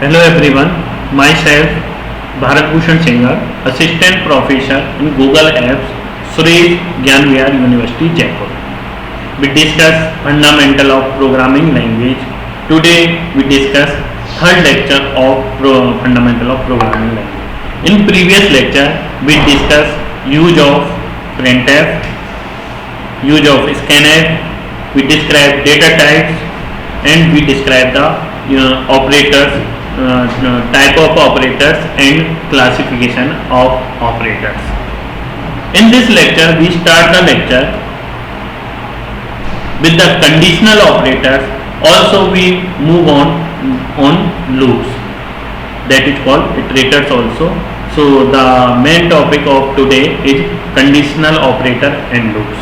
Hello everyone, myself Bharat Bhushan Singhar, Assistant Professor in Google Apps, Suresh Gyanvihar University, Jaipur. We discuss fundamental of programming language. Today we discuss third lecture of fundamental of programming language. In previous lecture we discussed use of printf, use of scanf, we described data types and we described the operators, type of operators and classification of operators. In this lecture we start the lecture with the conditional operators. Also we move on loops, that is called iterators also. So the main topic of today is conditional operator and loops.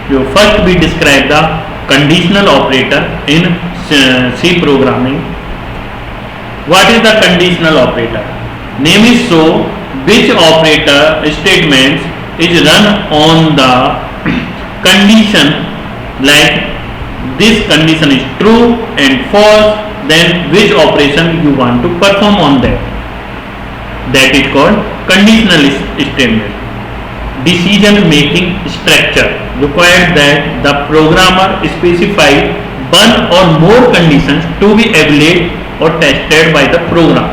So first we describe the conditional operator in C programming. What is the conditional operator? Name is so which operator statements is run on the condition, like this condition is true and false, then which operation you want to perform on that. That is called conditional statement. Decision making structure requires that the programmer specify one or more conditions to be evaluated or tested by the program,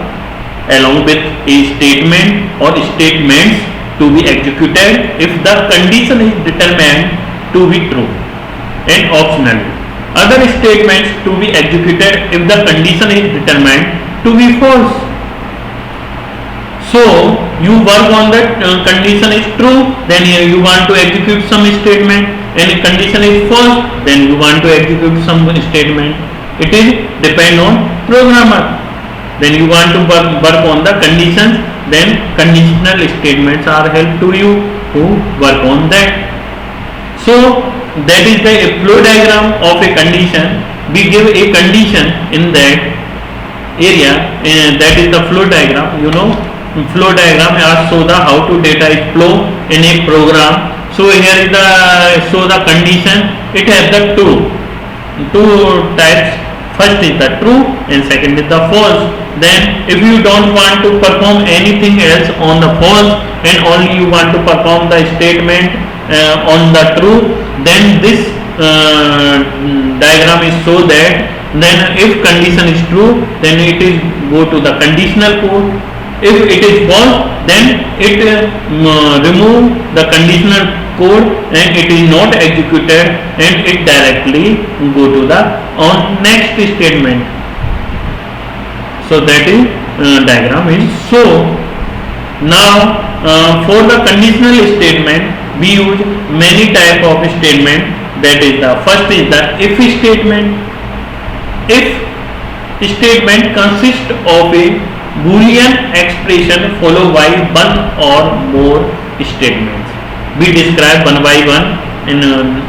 along with a statement or statements to be executed if the condition is determined to be true, and optionally other statements to be executed if the condition is determined to be false. So you work on that condition is true, then you want to execute some statement, and condition is false, then you want to execute some statement. It is depend on programmer. Then you want to work on the conditions, then conditional statements are help to you to work on that. So that is the flow diagram of a condition. We give a condition in that area, that is the flow diagram. You know, flow diagram show the how to data is flow in a program. So here is the show the condition. It has the two types. First is the true and second is the false. Then if you don't want to perform anything else on the false and only you want to perform the statement on the true, then this diagram is so that then if condition is true, then it is go to the conditional code. If it is false, then it remove the conditional code and it is not executed and it directly go to the on next statement. So that is diagram is so. Now for the conditional statement we use many type of statement. That is the first is the if statement. If statement consists of a Boolean expression followed by one or more statements. We describe one by one in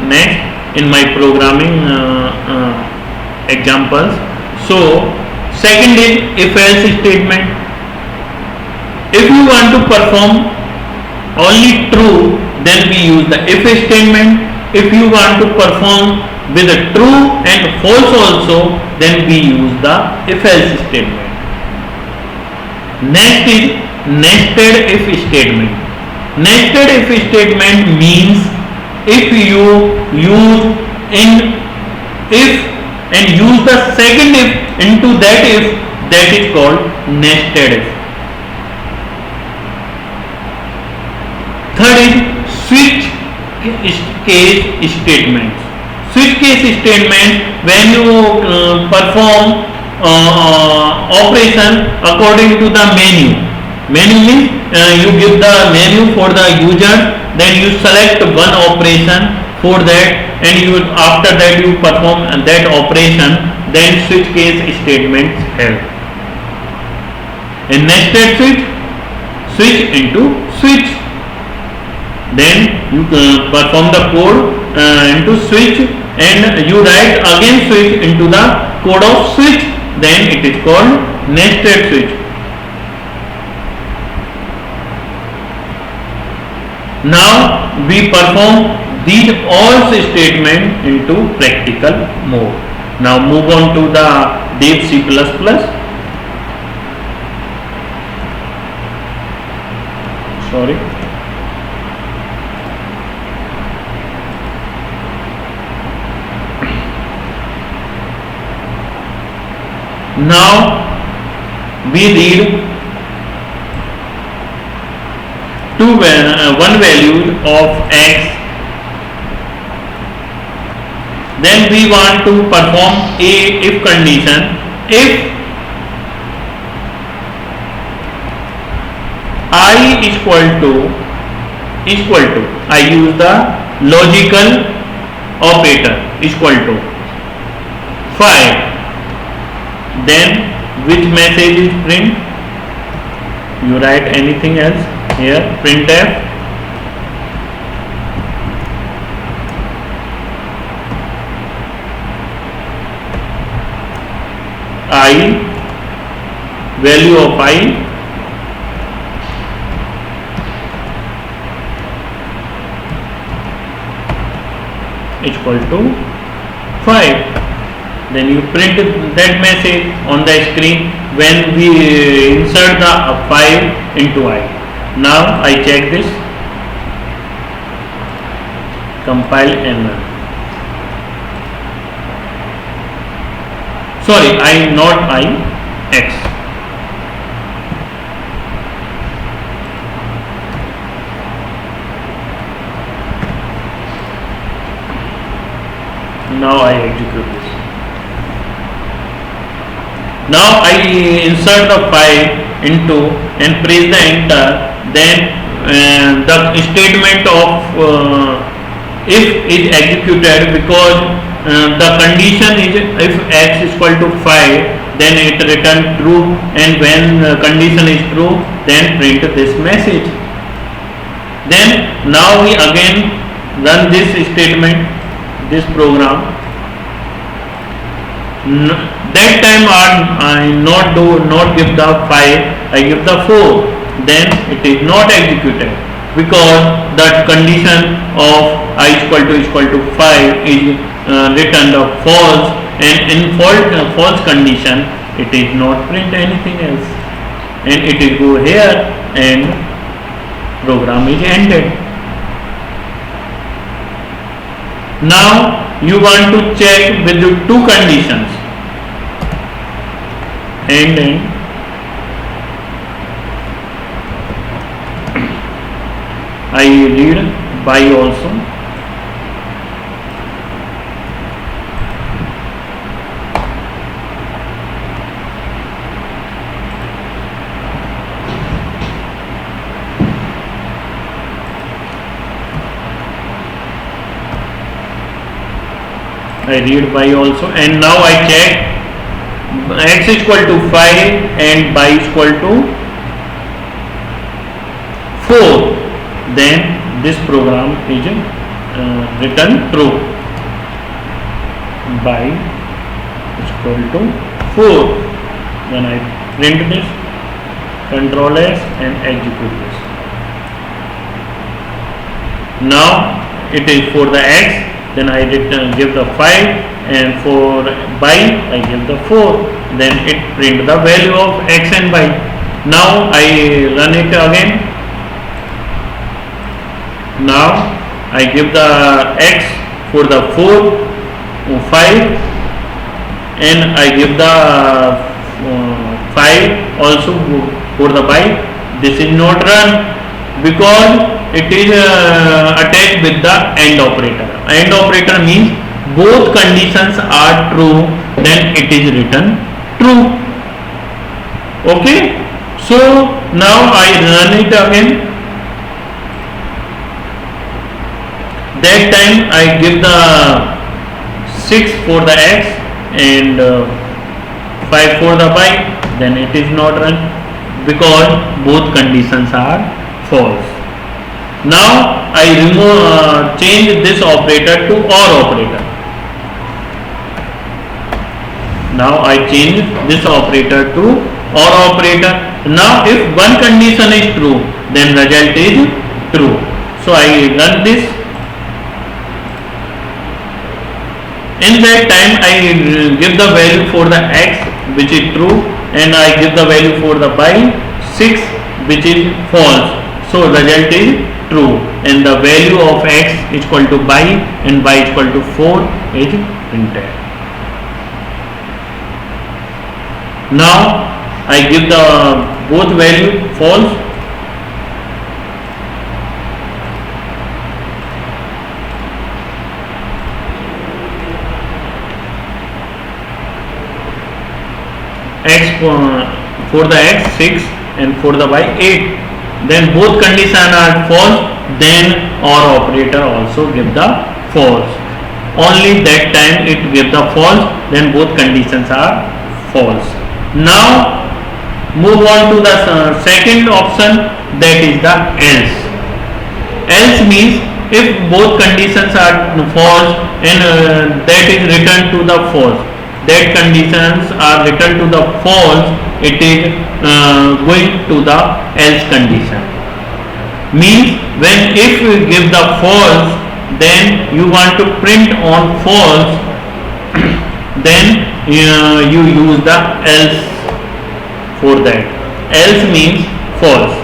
next in my programming examples. So second is if else statement. If you want to perform only true, then we use the if statement. If you want to perform with a true and false also, then we use the if else statement. Next is nested if statement. Nested if statement means if you use in if and use the second if into that if, that is called nested if. Third is switch case statement. Switch case statement when you perform operation according to the menu. Menu means you give the menu for the user, then you select one operation for that, and you after that you perform that operation, then switch case statements help. And nested switch, switch into switch, then you perform the code into switch and you write again switch into the code of switch, then it is called nested switch. Now we perform these all statements into practical mode. Now move on to the Dev C++. sorry. Now we read one value of x. Then we want to perform a if condition. If I equal to, I use the logical operator equal to 5, then which message is print? You write anything else here, printf I, value of I equal to 5. Then you print that message on the screen when we insert the 5 into I. Now I check this, compile and run. Sorry, I not I, X. Now I execute this. Now I insert the 5 into and press the enter. Then the statement of if is executed, because the condition is if x is equal to 5, then it return true, and when condition is true, then print this message. Then now we again run this statement, this program. That time I not give the 5, I give the 4, then it is not executed, because that condition of I equal to 5 is written the false, and in false condition it is not print anything else, and it will go here and program is ended. Now you want to check with the two conditions, and then I read by also. I read by also, and now I check x is equal to 5 and y is equal to 4, then this program is written true. Y is equal to 4, then I print this, control S and execute this. Now it is for the x, then I give the 5, and for y I give the 4, then it print the value of x and y. Now I run it again. Now I give the x for the 4, 5, and I give the 5 also for the y. This is not run because it is attached with the AND operator. AND operator means both conditions are true, then it is written true. Okay, so now I run it again. That time I give the 6 for the x and 5 for the y, then it is not run because both conditions are false. Now I change this operator to OR operator. Now I change this operator to OR operator. Now if one condition is true, then result is true. So I run this. In that time I give the value for the x which is true, and I give the value for the y 6 which is false. So result is true, and the value of x is equal to y and y is equal to 4 is printed. Now I give the both value false. X for the x 6 and for the y 8. Then both conditions are false, then OR operator also give the false. Only that time it give the false, then both conditions are false. Now move on to the second option, that is the else. Else means if both conditions are false and that is returned to the false, that conditions are returned to the false, it is going to the else condition. Means when if you give the false, then you want to print on false, then you use the else for that. Else means false.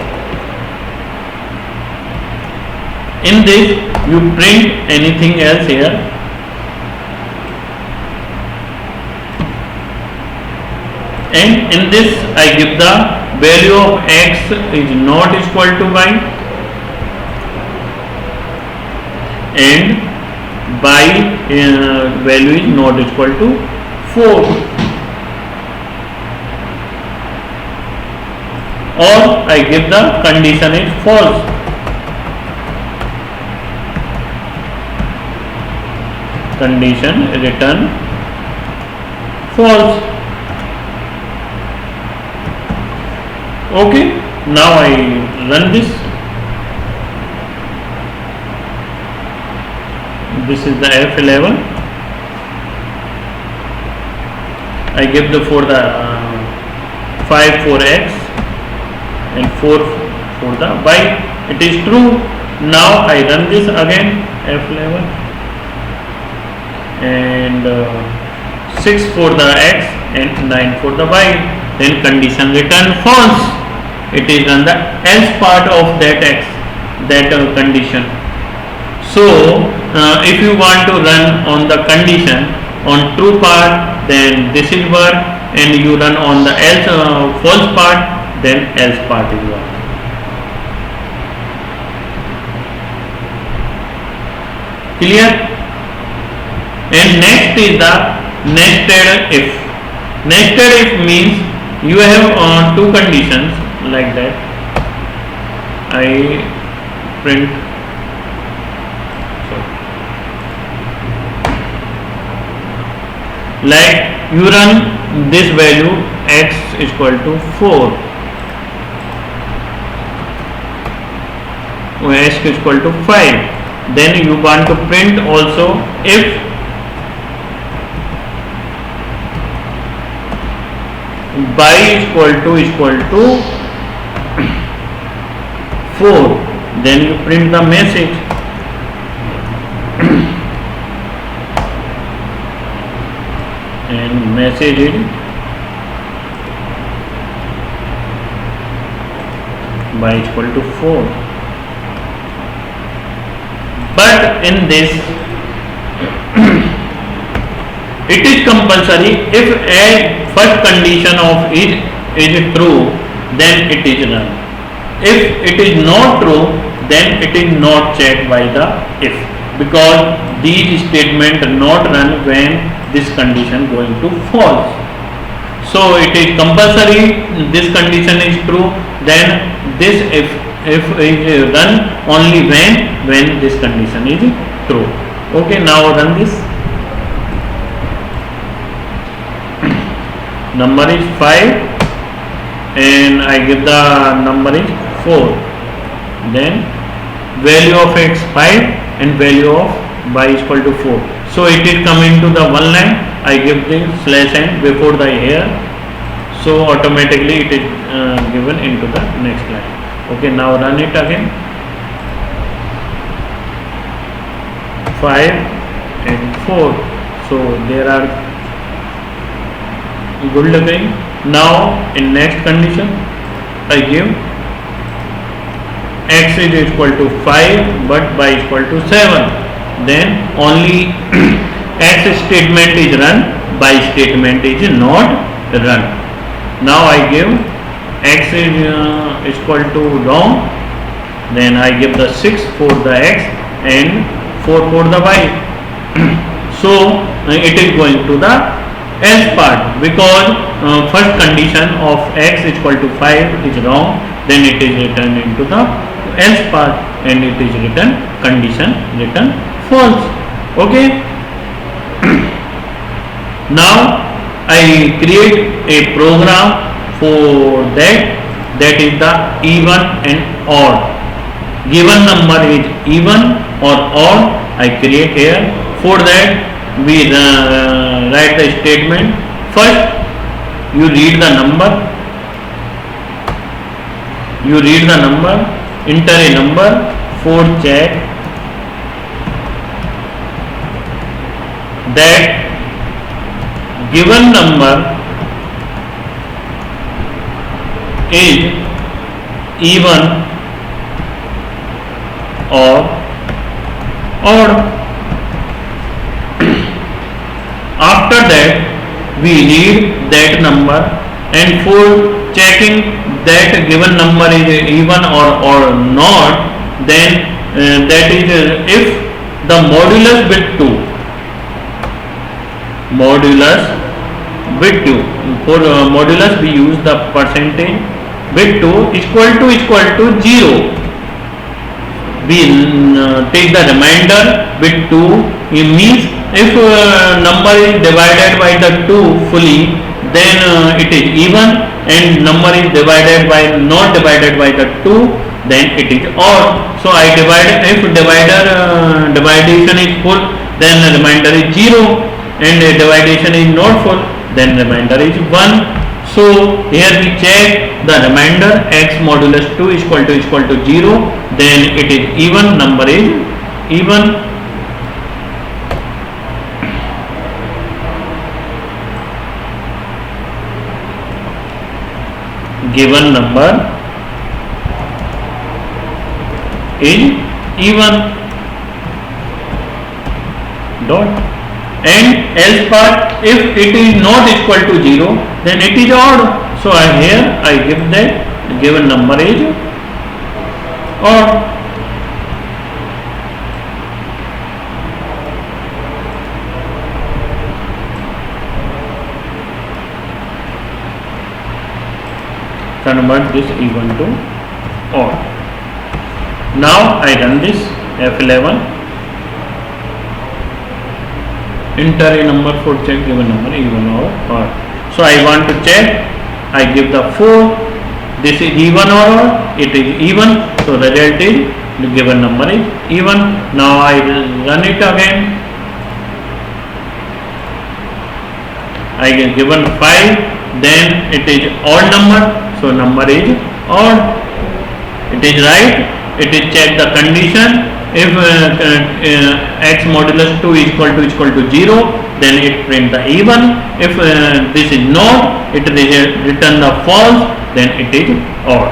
In this you print anything else here. And in this I give the value of x is not equal to y and y value is not equal to 4, or I give the condition is false. Condition return false. Okay, now I run this. This is the F11. I give the for the 5 for x and 4 for the y. It is true. Now I run this again, F11, and 6 for the x and 9 for the y. Then condition return false. It is on the else part of that x, that condition. So if you want to run on the condition on true part, then this is work, and you run on the else false part, then else part is work. Clear? And next is the nested if. Nested if means you have two conditions like that. I print like you run this value x is equal to 4, or x is equal to 5. Then you want to print also if y is equal to 4, then you print the message. And message is y is equal to 4. But in this it is compulsory, if a first condition of it is true, then it is run. If it is not true, then it is not checked by the if, because these statements not run when this condition going to false. So it is compulsory, this condition is true, then this if is run only when this condition is true. Okay, now run this. Number is 5 and I give the number is 4. Then value of x 5 and value of y is equal to 4. So it is coming to the one line. I give the slash n before the here. So automatically it is given into the next line. Okay, now run it again. 5 and 4. So there are good looking. Now in next condition I give x is equal to 5 but y is equal to 7, then only x statement is run, y statement is not run. Now I give x is equal to wrong, then I give the 6 for the x and 4 for the y. So it is going to the else part, because first condition of x is equal to 5 is wrong, then it is written into the else part and it is written condition written false. Okay. Now I create a program for that is the even and odd. Given number is even or odd, I create here. For that we write the statement. First you read the number, enter a number for check that given number is even or odd. After that we read that number, and for checking that given number is even or not, then that is if the modulus with 2, for modulus we use the percentage with 2 equal to 0. We take the remainder with 2. It means if number is divided by the 2 fully, then it is even, and number is divided by not divided by the 2, then it is odd. So I divide, if division is full, then the remainder is 0, and division is not full, then remainder is 1. So here we check the remainder x modulus 2 is equal to 0, then it is even, number is even. Given number is even dot, and else part, if it is not equal to 0, then it is odd. So here I give that given number is odd. Convert this even to odd. Now I run this F11, enter a number for check given number even or odd. So I want to check, I give the 4, this is even or odd, it is even, so result is the given number is even. Now I run it again, I get given 5, then it is odd number, so number is odd. It is right. It is check the condition. If x modulus 2 is equal to 0, then it print the even. If this is not, it return the false, then it is odd.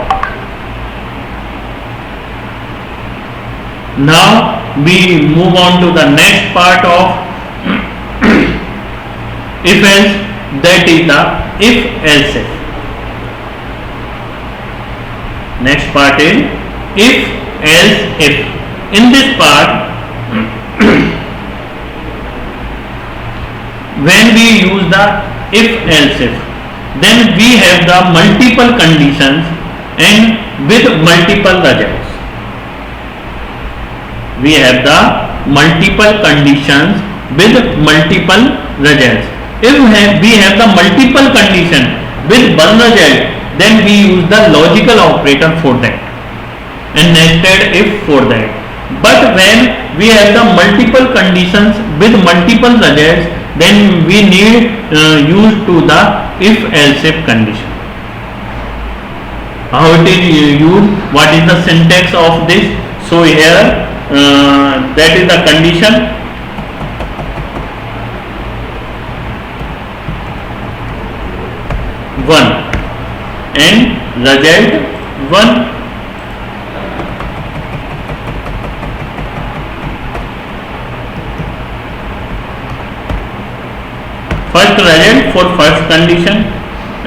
Now we move on to the next part of if else, that is the if else if. Next part is if else if. In this part, when we use the if else if, then we have the multiple conditions and with multiple results. We have the multiple conditions with multiple results. If we have the multiple condition with one result, then we use the logical operator for that and nested if for that. But when we have the multiple conditions with multiple results, then we need use to the if else if condition. How it is used, what is the syntax of this? So here that is the condition. One and result 1. first result for first condition,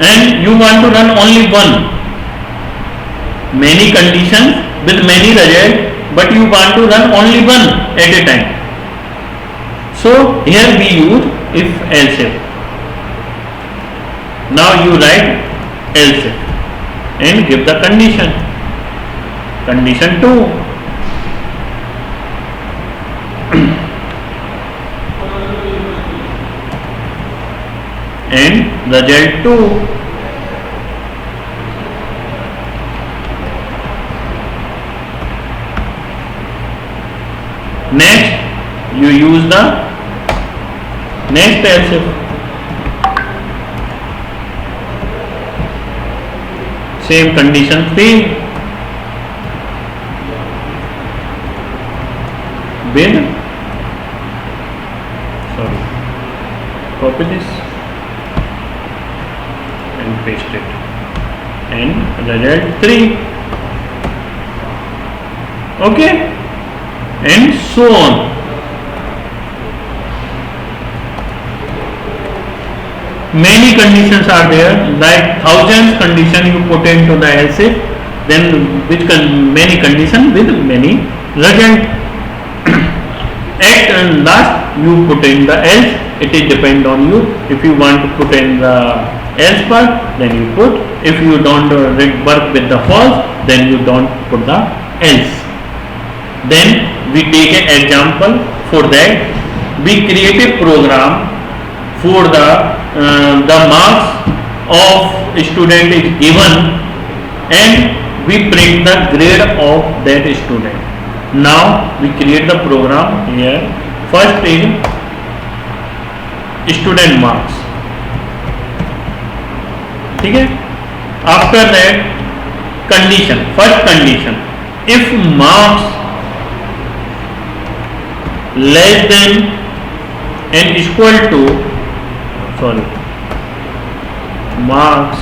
and you want to run only one. Many conditions with many results, but you want to run only one at a time. So here we use if else if. Now you write else if and give the condition. Condition 2. And result 2. Next you use the next else if. Same condition 3 with, sorry, copy this and paste it, and result 3. Okay, and so on. Many conditions are there, like thousands condition you put into the else if, then which many condition with many result. At last you put in the else. It is depend on you. If you want to put in the else part, then you put. If you don't work with the false, then you don't put the else. Then we take an example. For that we create a program for the marks of student is given, and we print the grade of that student. Now we create the program here. First is student marks. ठीक है. After that condition. First condition, if marks less than and equal to, sorry, marks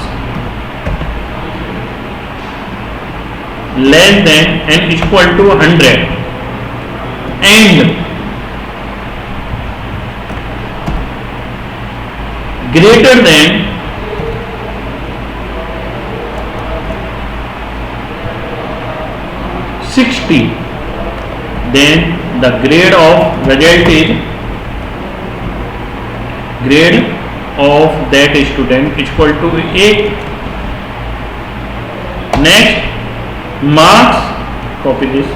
less than and equal to 100 and greater than 60, then the grade of result is grade of that student equal to 8. Next, marks, copy this,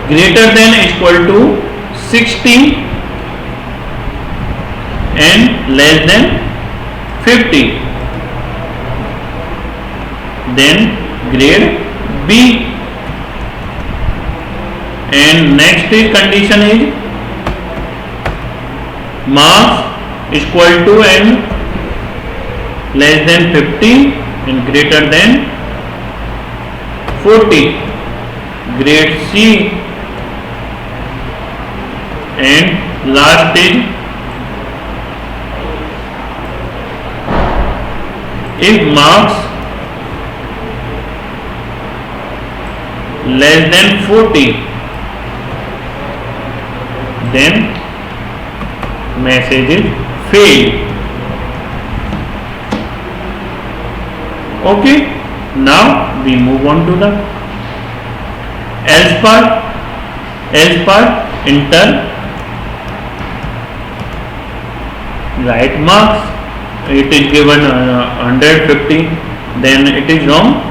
greater than equal to 60 and less than 50, then grade B. And next condition is marks equal to and less than 50 and greater than 40, grade C. And last is if marks less than 40, then message is failed. Okay, now we move on to the else part. Else part, enter right marks. It is given 150, then it is wrong.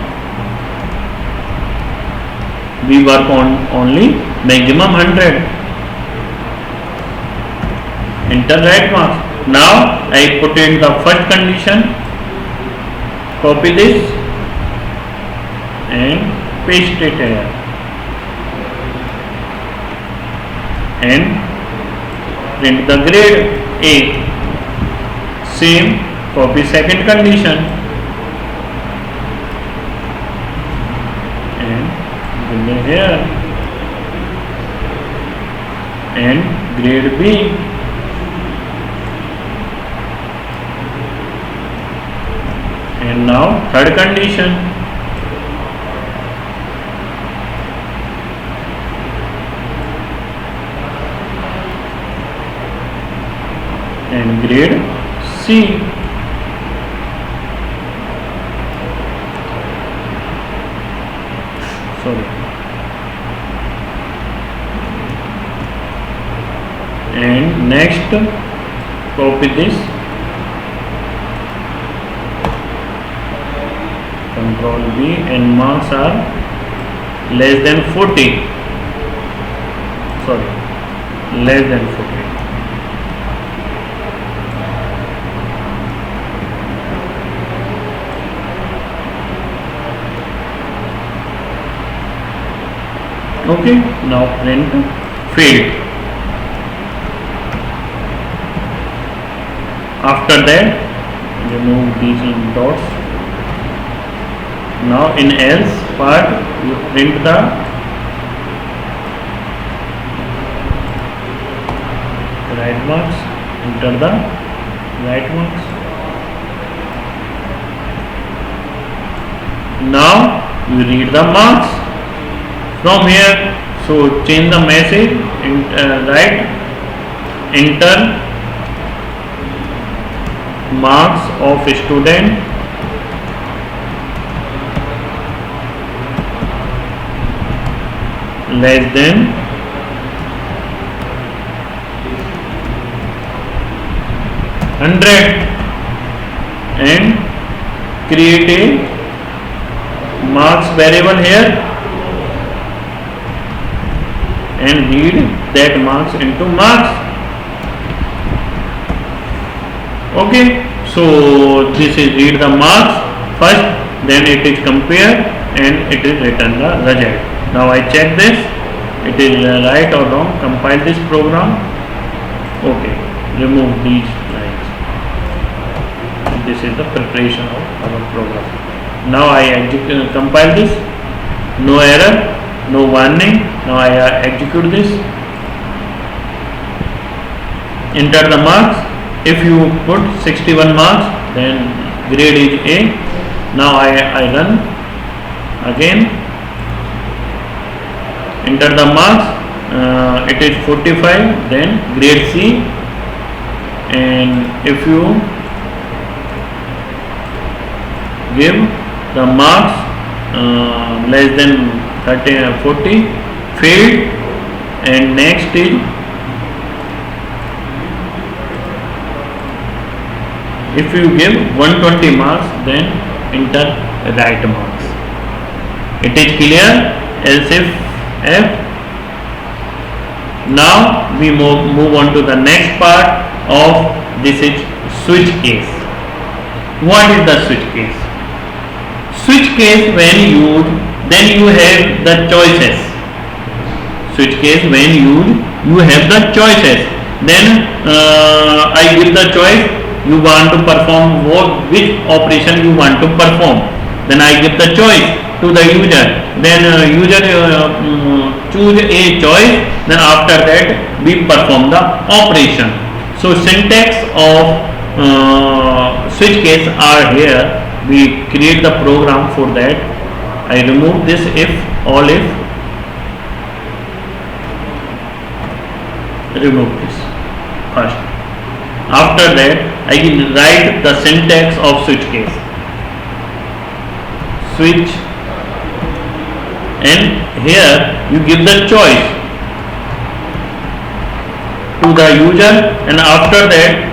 We work on only maximum 100. Enter right marks. Now I put in the first condition, copy this and paste it here, and print the grade A. Same, copy second condition and bring it here, and grade B. And now third condition, and grade C. Sorry. And next, copy this, Control B, and marks are less than 40. Sorry, less than 40. Okay, now print field. After that, remove these dots. Now in else part, you print the right marks, enter the right marks. Now you read the marks from here. So change the message and write enter marks of student less than 100 and create a marks variable here and read that marks into marks. Okay, so this is read the marks first, then it is compare and it is return the result. Now I check this, it is right or wrong. Compile this program. Okay, remove these lines. This is the preparation of our program. Now I compile this, no error, no warning. Now I execute this, enter the marks. If you put 61 marks, then grade is A. Now I run again, enter the marks, it is 45, then grade C. And if you give the marks less than 30 40, failed, and next is if you give 120 marks, then enter right marks. It is clear? Else if F. Now we move on to the next part of this is switch case. What is the switch case? Switch case, when used, then you have the choices. Switch case, when used, you have the choices. Then I give the choice. You want to perform which operation you want to perform. Then I give the choice to the user. Then user choose a choice. Then after that we perform the operation. So syntax of switch case are here. We create the program for that. I remove this if, all if. Remove this first. After that, I will write the syntax of switch case. Switch, and here you give the choice to the user, and after that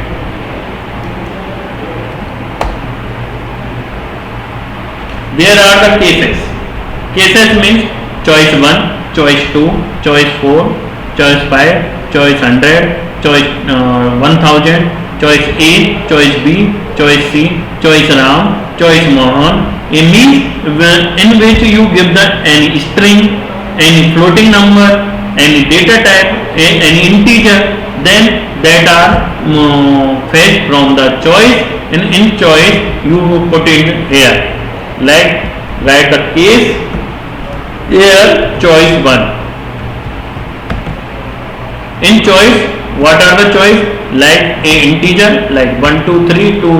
there are the cases. Cases means choice 1, choice 2, choice 4, choice 5, choice 100, choice 1000, choice A, choice B, choice C, choice Ram, choice Mohan. It means in which you give the any string, any floating number, any data type, any integer, then that are fetched from the choice, and in choice you put it here. Like write the case here, choice 1. In choice, what are the choice? Like a integer, like 1 2 3 to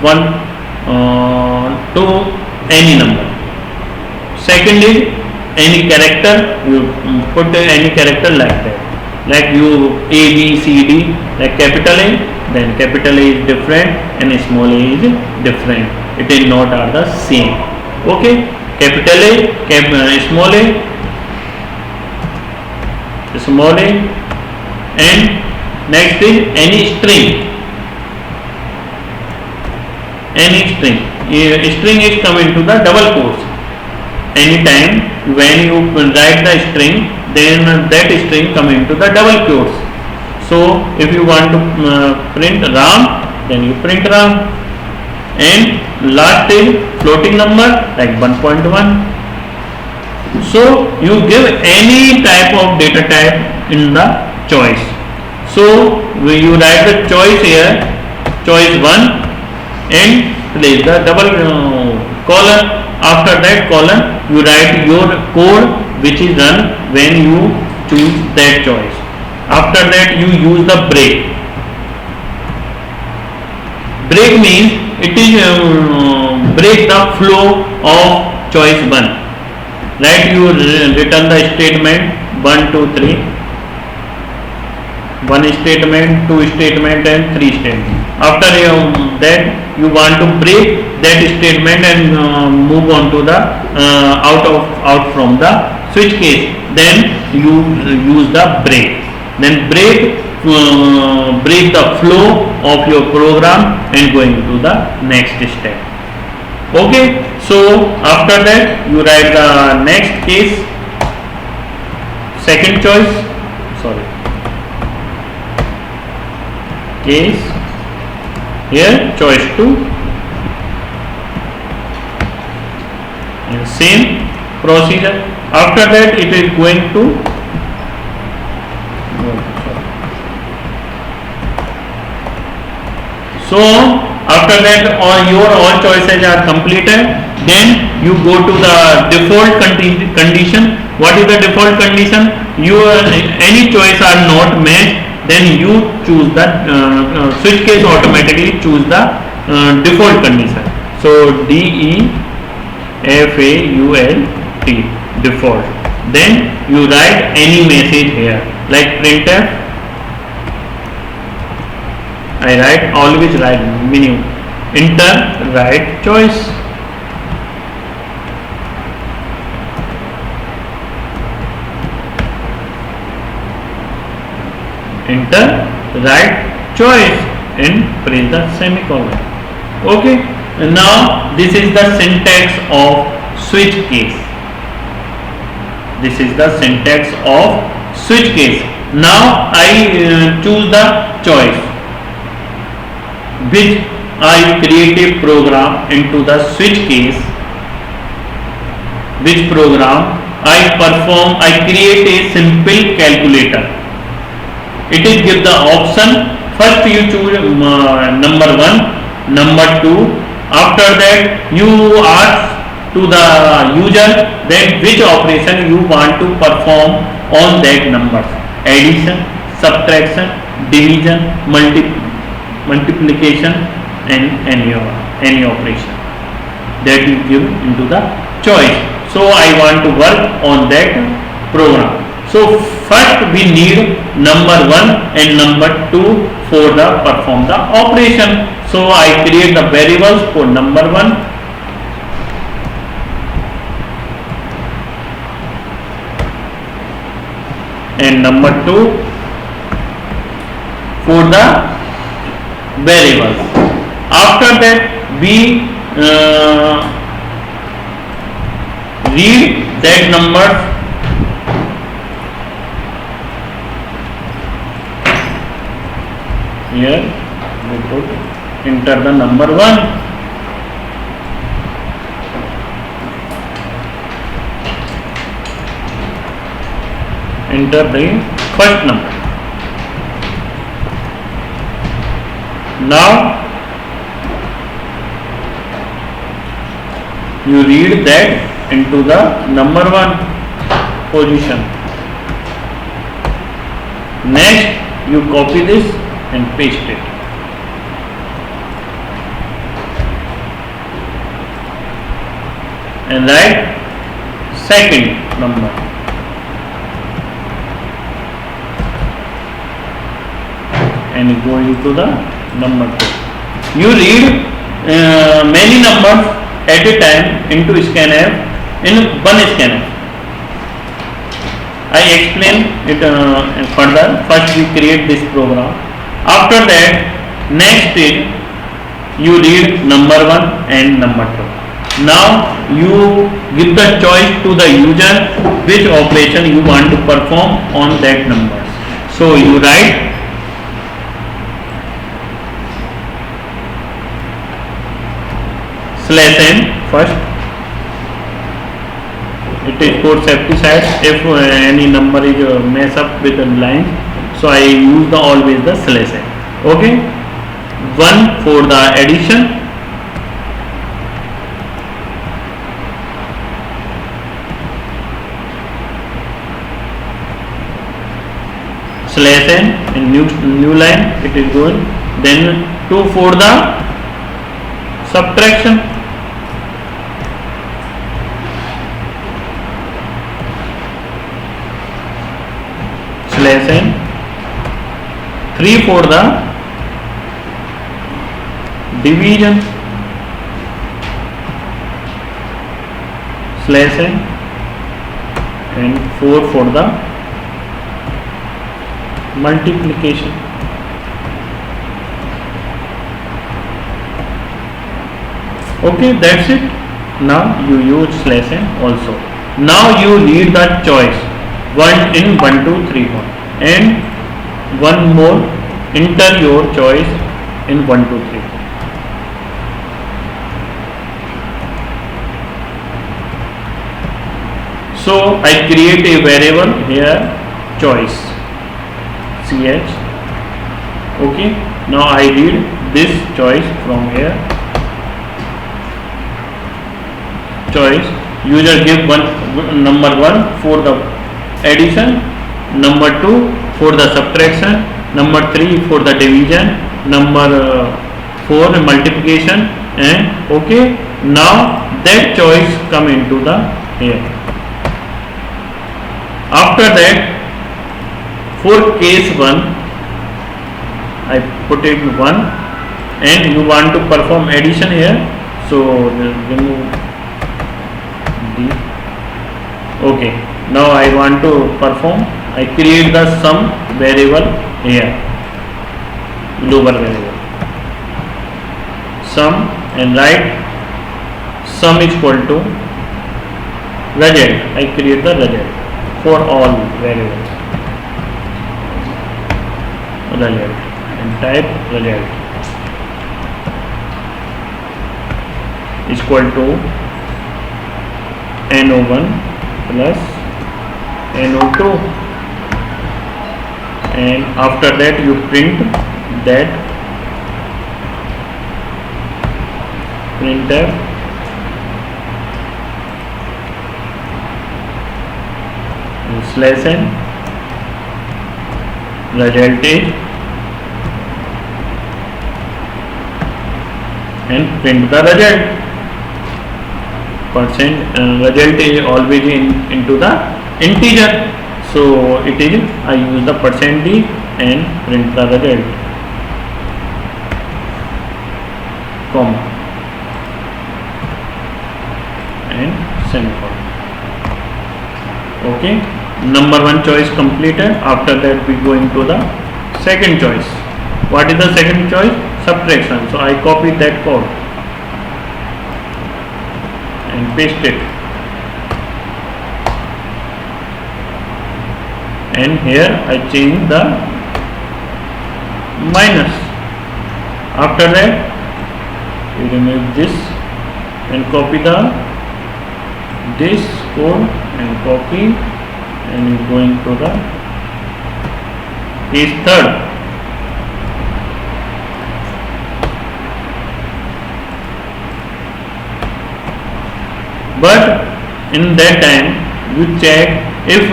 1 to any number. Second is any character, you put any character like that, like you A B C D, like capital A, then capital A is different and small a is different, it is not are the same. Okay, capital A, small a, small a, and next is any string. Any string, string is coming to the double quotes. Anytime when you write the string, then that string come into the double quotes. So if you want to print Ram, then you print Ram. And last is floating number like 1.1. So you give any type of data type in the choice. So when you write the choice here, choice 1, and place the double colon. After that colon you write your code which is run when you choose that choice. After that you use the break. Break means it is break the flow of choice 1. Right, you return the statement 1, 2, 3. 1 statement, 2 statement and 3 statement. After that you want to break that statement and move on to the out from the switch case, then you use the break. Then break the flow of your program and going to the next step. Okay, so after that you write the next case, second choice, sorry, case here choice 2, and same procedure. After that it is going to so after that all choices are completed, then you go to the default condition. What is the default condition? Any choice are not matched, then you choose the switch case automatically choose the default condition. So default, default. Then you write any message here like printf. I always write menu, enter right choice. Enter right choice and press the semicolon. Okay, now this is the syntax of switch case. This is the syntax of switch case. Now I choose the choice which I create a program into the switch case. Which program I create a simple calculator. It is give the option. First you choose number 1, number 2. After that you ask to the user then which operation you want to perform on that numbers. Addition, subtraction, division, multiplication and any operation that you give into the choice. So I want to work on that program. So first we need number 1 and number 2 for the perform the operation. So I create the variables for number 1 and number 2 for the variables. After that we read that numbers here. We put enter the number 1. Enter the first number. Now you read that into the number 1 position. Next you copy this and paste it. and write second number. And go into the number 2. You read many numbers at a time into scanf in one scanf. I explain it further. First we create this program. After that, next is you read number 1 and number 2. Now you give the choice to the user which operation you want to perform on that number. So you write /n first. It is for safety side. If any number is mess up with the line, so I use the always the /n. Okay. 1 for the addition. /n in new line it is going. Then 2 for the subtraction. /n 3 for the division. /n and 4 for the multiplication. Okay, that's it. Now you use /n also. Now you need the choice 1 in 1 2 3 4 and one more. Enter your choice in 1 2 3 4. So I create a variable here choice ch. Okay, now I read this choice from here. Choice user give number 1 for the addition, number 2 for the subtraction, number 3 for the division, number 4 multiplication, and okay, now that choice come into the here. After that, for case 1 I put it 1 and you want to perform addition here, so remove D. Okay, now I want to perform. I create the sum variable here, lower variable sum, and write sum is equal to result. I create the result for all variables, result, and type result is equal to NO1 plus NO2, and after that you print that printf /n result is, and print the result. Result is always into the integer, so it is I use the %d and print the result, comma and semicolon. Okay, number 1 choice completed. After that we go into the second choice. What is the second choice? Subtraction. So I copy that code and paste it, and here I change the minus. After that you remove this and copy this code and copy, and you go into the case 3rd. But in that time you check if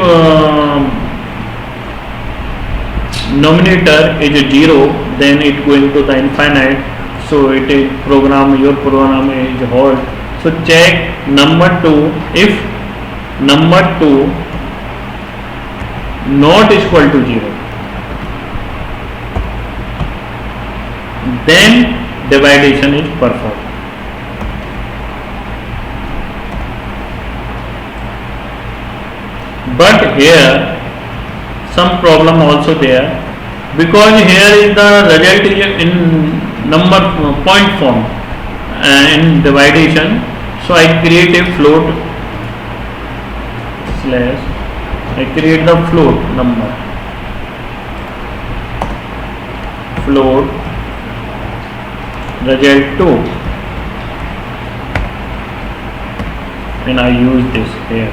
nominator is 0, then it going to the infinite, so it is your program is halt. So check number 2. If number 2 not equal to 0, then division is performed. But here some problem also there, because here is the result is in number point form in division. So I create a float slash, I create the float number, float result 2, and I use this here.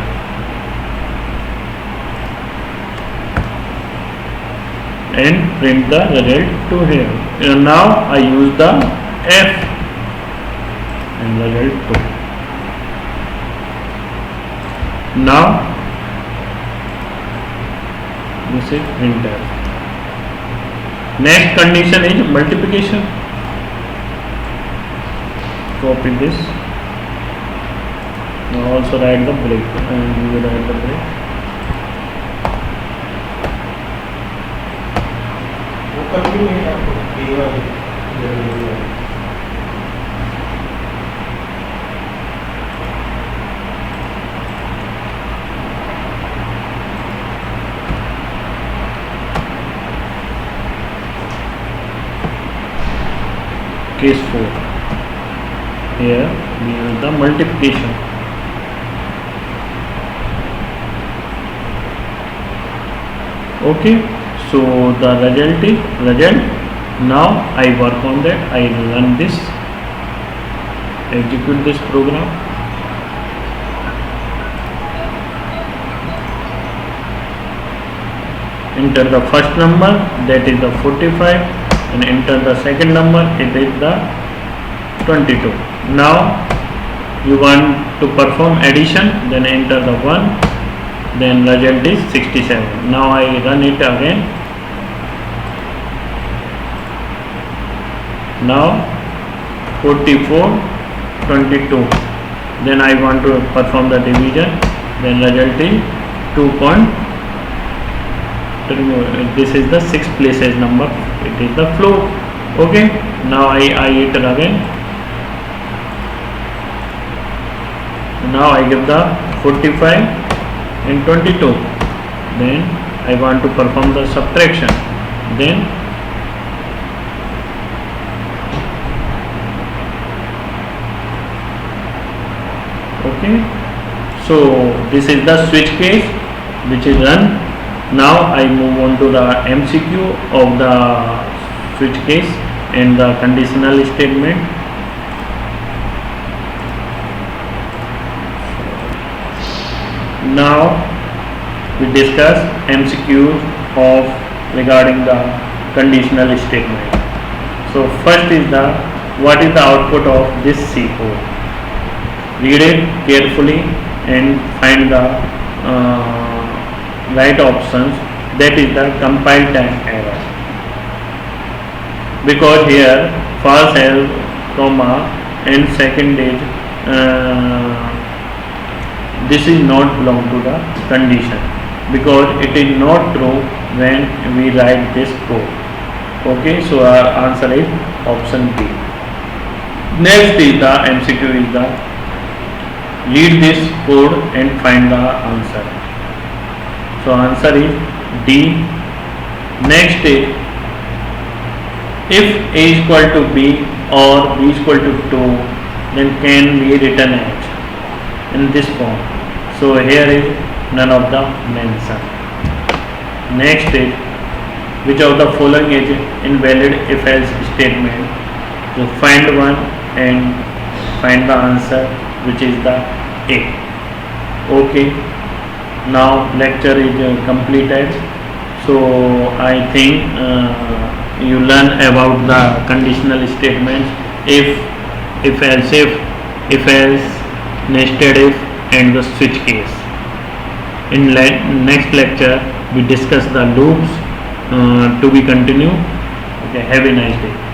And print the result to here. And now I use the F and result 2. Now this is printf. Next condition is multiplication. Copy this. Now also write the break, and we will write the break. Case 4. Here we use the multiplication. Okay. So the result is result. Now I work on that. I run this, execute this program. Enter the first number, that is the 45, and enter the second number, it is the 22. Now you want to perform addition, then enter the 1, then result is 67. Now I run it again. Now 44, 22. Then I want to perform the division. Then result is 2. This is the 6 places number. It is the float. Okay. Now I iter again. Now I give the 45 and 22. Then I want to perform the subtraction. Then okay, so this is the switch case which is run. Now I move on to the MCQ of the switch case and the conditional statement. Now we discuss MCQs of regarding the conditional statement. So first is the what is the output of this C code. Read it carefully and find the right options, that is the compile time error, because here false has comma and second is this is not belong to the condition, because it is not true when we write this code. Okay, so our answer is option B. Next is the MCQ is the read this code and find the answer. So answer is D. Next is if A is equal to B or B is equal to 2, then can be written as in this form. So here is none of the mention. Next is which of the following is invalid if else statement. So find one and find the answer, which is the A. Okay. Now lecture is completed. So I think you learn about the conditional statements, if else, if else, nested if, and the switch case. In next lecture we discuss the loops to be continued. Okay, have a nice day.